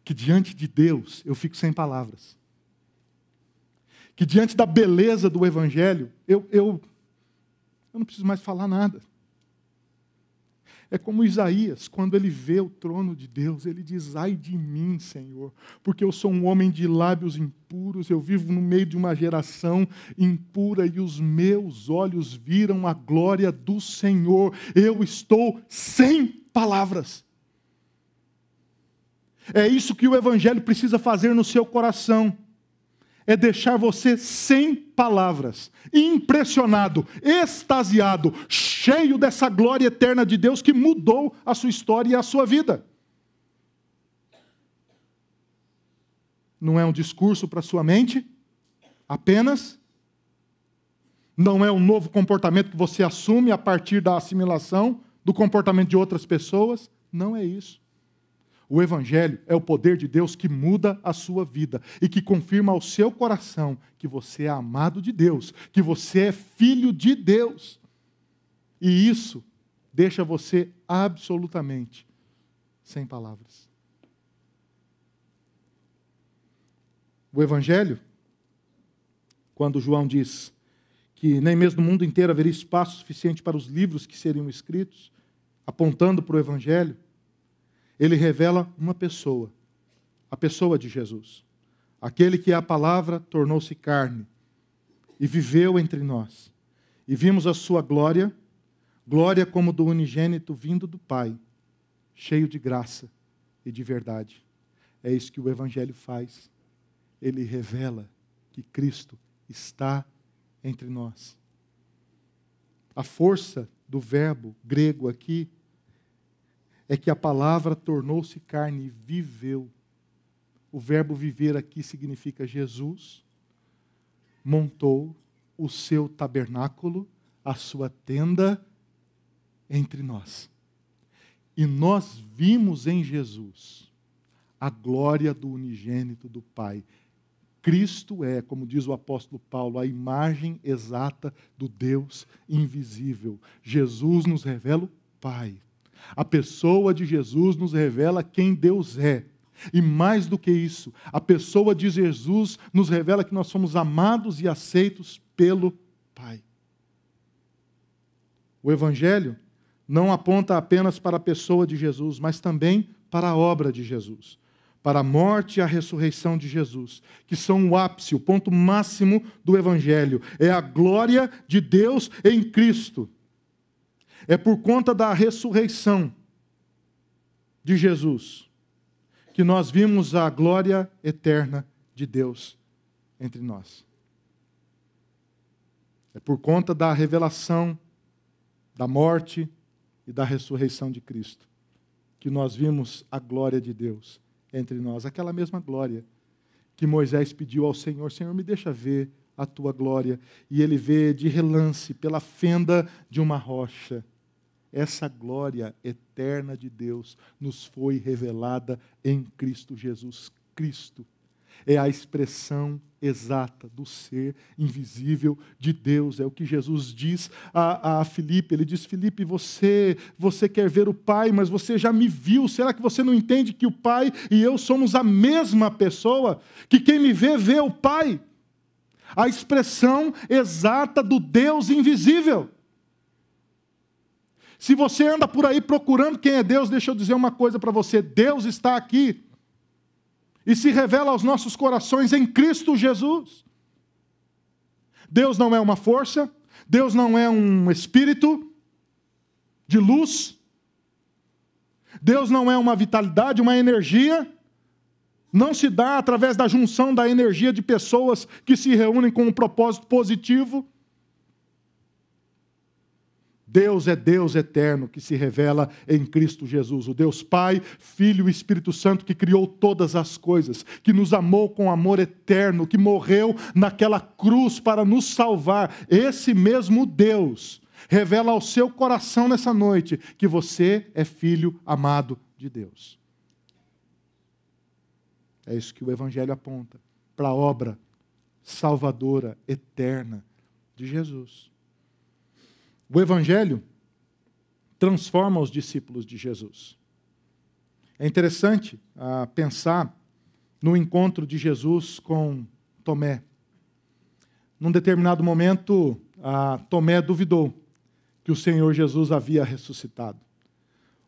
que diante de Deus eu fico sem palavras. Que diante da beleza do Evangelho, eu não preciso mais falar nada. É como Isaías, quando ele vê o trono de Deus, ele diz: ai de mim, Senhor, porque eu sou um homem de lábios impuros, eu vivo no meio de uma geração impura e os meus olhos viram a glória do Senhor. Eu estou sem palavras. É isso que o Evangelho precisa fazer no seu coração. É deixar você sem palavras, impressionado, extasiado, cheio dessa glória eterna de Deus que mudou a sua história e a sua vida. Não é um discurso para sua mente, apenas. Não é um novo comportamento que você assume a partir da assimilação do comportamento de outras pessoas. Não é isso. O Evangelho é o poder de Deus que muda a sua vida e que confirma ao seu coração que você é amado de Deus, que você é filho de Deus. E isso deixa você absolutamente sem palavras. O Evangelho, quando João diz que nem mesmo no mundo inteiro haveria espaço suficiente para os livros que seriam escritos, apontando para o Evangelho, ele revela uma pessoa, a pessoa de Jesus. Aquele que é a palavra tornou-se carne e viveu entre nós. E vimos a sua glória, glória como do unigênito vindo do Pai, cheio de graça e de verdade. É isso que o Evangelho faz. Ele revela que Cristo está entre nós. A força do verbo grego aqui é que a palavra tornou-se carne e viveu. O verbo viver aqui significa Jesus montou o seu tabernáculo, a sua tenda entre nós. E nós vimos em Jesus a glória do unigênito do Pai. Cristo é, como diz o apóstolo Paulo, a imagem exata do Deus invisível. Jesus nos revela o Pai. A pessoa de Jesus nos revela quem Deus é. E mais do que isso, a pessoa de Jesus nos revela que nós somos amados e aceitos pelo Pai. O Evangelho não aponta apenas para a pessoa de Jesus, mas também para a obra de Jesus, para a morte e a ressurreição de Jesus, que são o ápice, o ponto máximo do Evangelho. É a glória de Deus em Cristo. É por conta da ressurreição de Jesus que nós vimos a glória eterna de Deus entre nós. É por conta da revelação da morte e da ressurreição de Cristo que nós vimos a glória de Deus entre nós. Aquela mesma glória que Moisés pediu ao Senhor: Senhor, me deixa ver a tua glória. E ele vê de relance, pela fenda de uma rocha. Essa glória eterna de Deus nos foi revelada em Cristo Jesus. Cristo é a expressão exata do ser invisível de Deus. É o que Jesus diz a Filipe. Ele diz: Filipe, você quer ver o Pai, mas você já me viu. Será que você não entende que o Pai e eu somos a mesma pessoa? Que quem me vê, vê o Pai. A expressão exata do Deus invisível. Se você anda por aí procurando quem é Deus, deixa eu dizer uma coisa para você: Deus está aqui e se revela aos nossos corações em Cristo Jesus. Deus não é uma força, Deus não é um espírito de luz, Deus não é uma vitalidade, uma energia. Não se dá através da junção da energia de pessoas que se reúnem com um propósito positivo. Deus é Deus eterno que se revela em Cristo Jesus, o Deus Pai, Filho e Espírito Santo que criou todas as coisas, que nos amou com amor eterno, que morreu naquela cruz para nos salvar. Esse mesmo Deus revela ao seu coração nessa noite que você é filho amado de Deus. É isso que o Evangelho aponta, para a obra salvadora, eterna de Jesus. O Evangelho transforma os discípulos de Jesus. É interessante pensar no encontro de Jesus com Tomé. Num determinado momento, Tomé duvidou que o Senhor Jesus havia ressuscitado.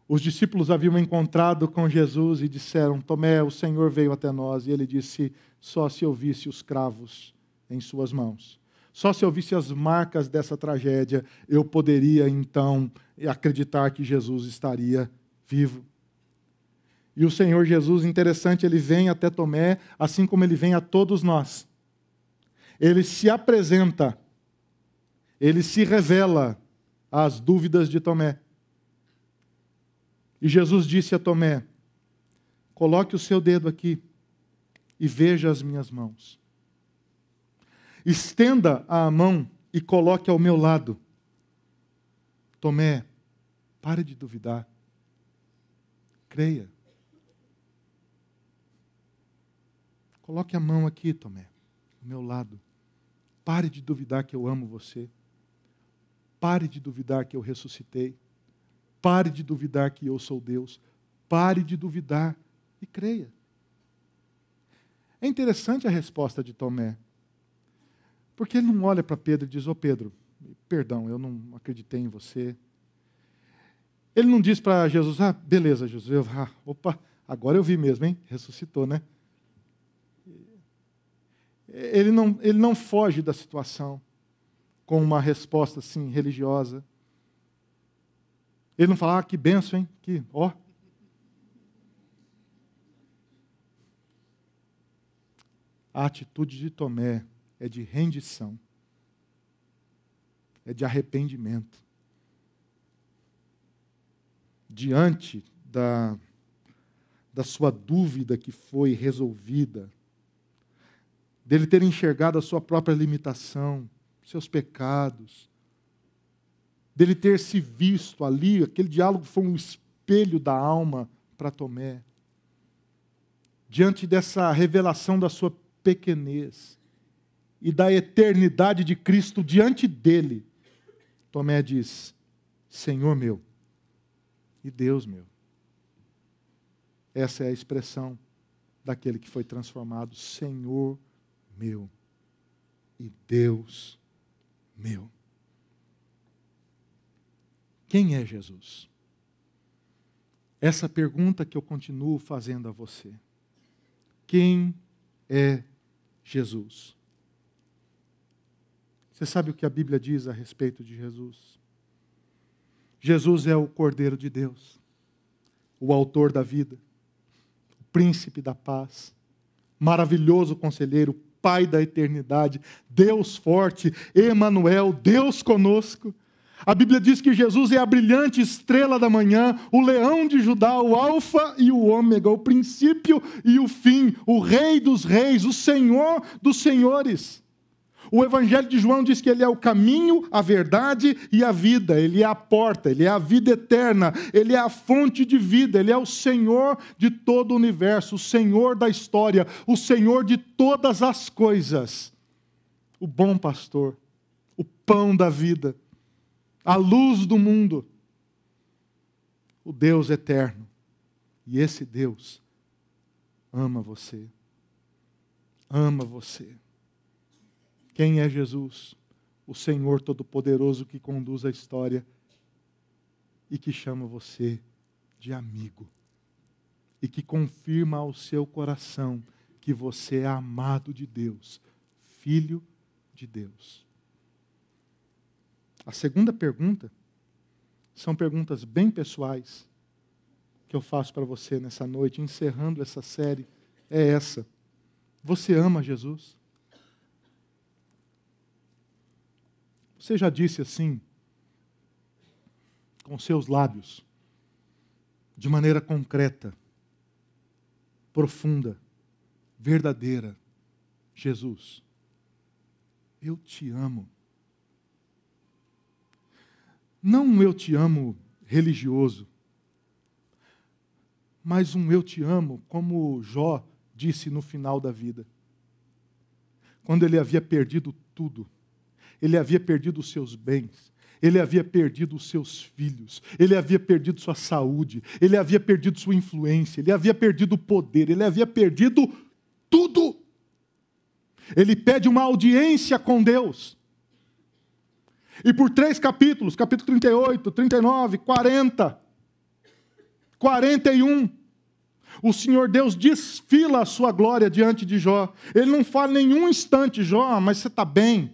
Os discípulos haviam encontrado com Jesus e disseram: Tomé, o Senhor veio até nós. E ele disse: só se eu visse os cravos em suas mãos. Só se eu visse as marcas dessa tragédia, eu poderia então acreditar que Jesus estaria vivo. E o Senhor Jesus, interessante, ele vem até Tomé, assim como ele vem a todos nós. Ele se apresenta, ele se revela às dúvidas de Tomé. E Jesus disse a Tomé: coloque o seu dedo aqui e veja as minhas mãos. Estenda a mão e coloque ao meu lado. Tomé, pare de duvidar. Creia. Coloque a mão aqui, Tomé, ao meu lado. Pare de duvidar que eu amo você. Pare de duvidar que eu ressuscitei. Pare de duvidar que eu sou Deus. Pare de duvidar e creia. É interessante a resposta de Tomé. Porque ele não olha para Pedro e diz: ô Pedro, perdão, eu não acreditei em você. Ele não diz para Jesus: beleza, Jesus, opa, agora eu vi mesmo, hein? Ressuscitou, né? Ele não foge da situação com uma resposta assim religiosa. Ele não fala: que benção, hein? A atitude de Tomé é de rendição, é de arrependimento. Diante da sua dúvida que foi resolvida, dele ter enxergado a sua própria limitação, seus pecados, dele ter se visto ali, aquele diálogo foi um espelho da alma para Tomé. Diante dessa revelação da sua pequenez e da eternidade de Cristo diante dele, Tomé diz: Senhor meu e Deus meu. Essa é a expressão daquele que foi transformado: Senhor meu e Deus meu. Quem é Jesus? Essa pergunta que eu continuo fazendo a você. Quem é Jesus? Você sabe o que a Bíblia diz a respeito de Jesus? Jesus é o Cordeiro de Deus, o autor da vida, o príncipe da paz, maravilhoso conselheiro, Pai da eternidade, Deus forte, Emanuel, Deus conosco. A Bíblia diz que Jesus é a brilhante estrela da manhã, o leão de Judá, o alfa e o ômega, o princípio e o fim, o rei dos reis, o senhor dos senhores. O Evangelho de João diz que ele é o caminho, a verdade e a vida. Ele é a porta, ele é a vida eterna, ele é a fonte de vida, ele é o Senhor de todo o universo, o Senhor da história, o Senhor de todas as coisas. O bom pastor, o pão da vida, a luz do mundo, o Deus eterno. E esse Deus ama você. Ama você. Quem é Jesus? O Senhor Todo-Poderoso que conduz a história e que chama você de amigo e que confirma ao seu coração que você é amado de Deus, filho de Deus. A segunda pergunta são perguntas bem pessoais que eu faço para você nessa noite, encerrando essa série, é essa. Você ama Jesus? Você já disse assim, com seus lábios, de maneira concreta, profunda, verdadeira: Jesus, eu te amo. Não um eu te amo religioso, mas um eu te amo como Jó disse no final da vida. Quando ele havia perdido tudo, ele havia perdido os seus bens, Ele havia perdido os seus filhos, ele havia perdido sua saúde, ele havia perdido sua influência, ele havia perdido o poder, ele havia perdido tudo. Ele pede uma audiência com Deus. E por 3 capítulos, capítulo 38, 39, 40, 41, o Senhor Deus desfila a sua glória diante de Jó. Ele não fala em nenhum instante: Jó, mas você está bem.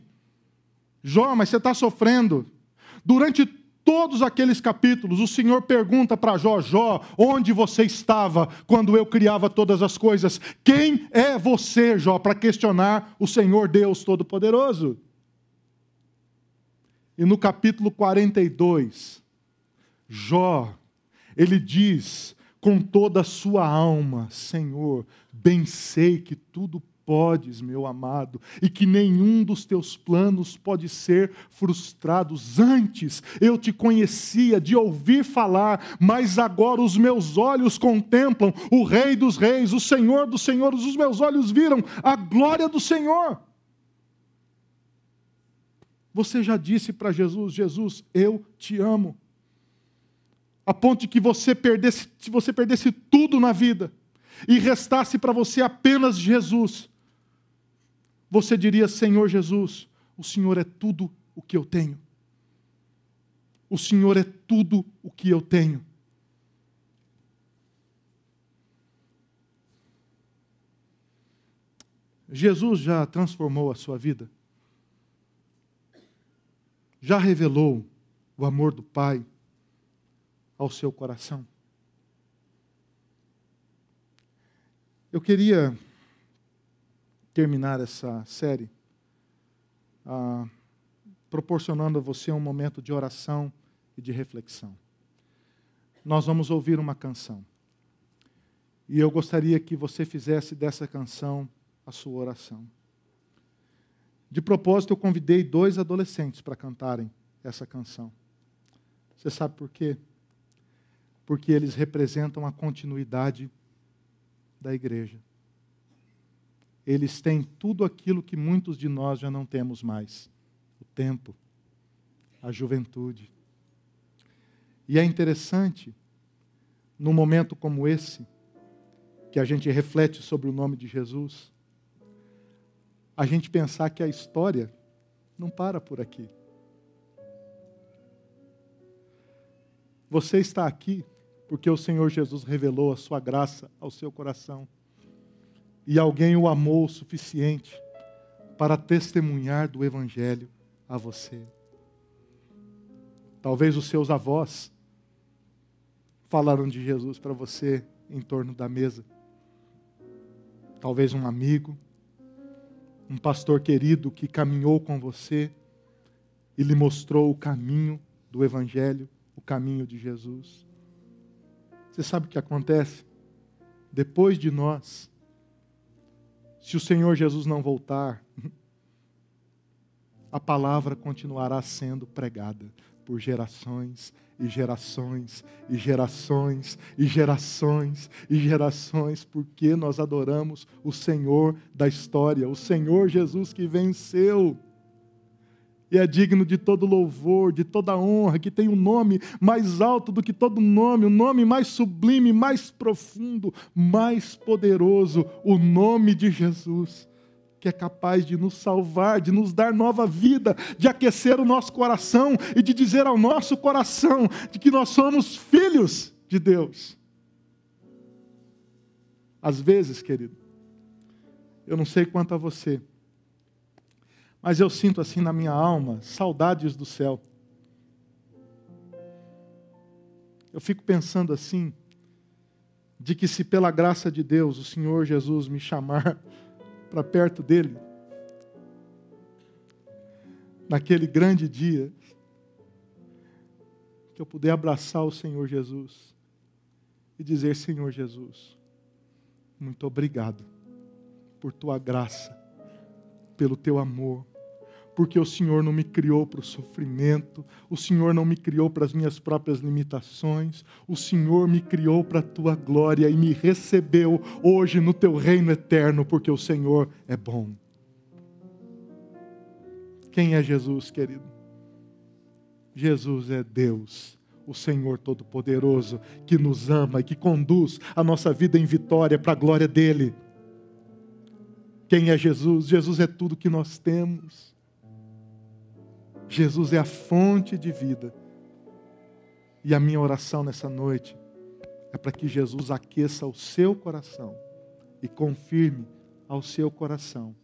Jó, mas você está sofrendo. Durante todos aqueles capítulos, o Senhor pergunta para Jó: Jó, onde você estava quando eu criava todas as coisas? Quem é você, Jó, para questionar o Senhor Deus Todo-Poderoso? E no capítulo 42, Jó, ele diz com toda a sua alma: Senhor, bem sei que tudo podes, meu amado, e que nenhum dos teus planos pode ser frustrado. Antes eu te conhecia de ouvir falar, mas agora os meus olhos contemplam o Rei dos Reis, o Senhor dos Senhores. Os meus olhos viram a glória do Senhor. Você já disse para Jesus: Jesus, eu te amo. A ponto de que se você perdesse tudo na vida e restasse para você apenas Jesus, você diria: Senhor Jesus, o Senhor é tudo o que eu tenho. O Senhor é tudo o que eu tenho. Jesus já transformou a sua vida? Já revelou o amor do Pai ao seu coração? Eu queria terminar essa série proporcionando a você um momento de oração e de reflexão. Nós vamos ouvir uma canção. E eu gostaria que você fizesse dessa canção a sua oração. De propósito, eu convidei 2 adolescentes para cantarem essa canção. Você sabe por quê? Porque eles representam a continuidade da igreja. Eles têm tudo aquilo que muitos de nós já não temos mais: o tempo, a juventude. E é interessante, num momento como esse, que a gente reflete sobre o nome de Jesus, a gente pensar que a história não para por aqui. Você está aqui porque o Senhor Jesus revelou a sua graça ao seu coração. E alguém o amou o suficiente para testemunhar do Evangelho a você. Talvez os seus avós falaram de Jesus para você em torno da mesa. Talvez um amigo, um pastor querido que caminhou com você e lhe mostrou o caminho do Evangelho, o caminho de Jesus. Você sabe o que acontece? Depois de nós, se o Senhor Jesus não voltar, a palavra continuará sendo pregada por gerações e gerações e gerações e gerações e gerações, porque nós adoramos o Senhor da história, o Senhor Jesus que venceu. E é digno de todo louvor, de toda honra, que tem um nome mais alto do que todo nome, o nome mais sublime, mais profundo, mais poderoso, o nome de Jesus, que é capaz de nos salvar, de nos dar nova vida, de aquecer o nosso coração e de dizer ao nosso coração de que nós somos filhos de Deus. Às vezes, querido, eu não sei quanto a você, mas eu sinto assim na minha alma saudades do céu. Eu fico pensando assim, de que se pela graça de Deus o Senhor Jesus me chamar para perto dele, naquele grande dia, que eu puder abraçar o Senhor Jesus e dizer: Senhor Jesus, muito obrigado por tua graça, pelo teu amor, porque o Senhor não me criou para o sofrimento, o Senhor não me criou para as minhas próprias limitações, o Senhor me criou para a tua glória e me recebeu hoje no teu reino eterno, porque o Senhor é bom. Quem é Jesus, querido? Jesus é Deus, o Senhor Todo-Poderoso, que nos ama e que conduz a nossa vida em vitória para a glória dEle. Quem é Jesus? Jesus é tudo que nós temos. Jesus é a fonte de vida. E a minha oração nessa noite é para que Jesus aqueça o seu coração e confirme ao seu coração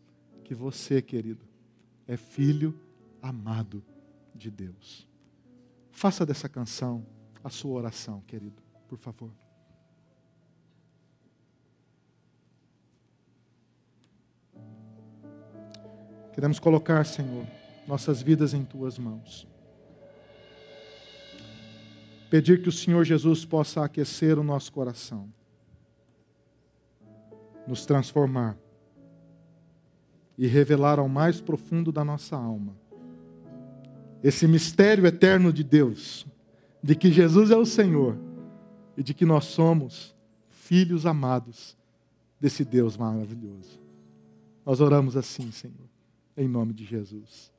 que você, querido, é filho amado de Deus. Faça dessa canção a sua oração, querido, por favor. Queremos colocar, Senhor, nossas vidas em Tuas mãos. Pedir que o Senhor Jesus possa aquecer o nosso coração, nos transformar e revelar ao mais profundo da nossa alma esse mistério eterno de Deus, de que Jesus é o Senhor e de que nós somos filhos amados desse Deus maravilhoso. Nós oramos assim, Senhor, em nome de Jesus.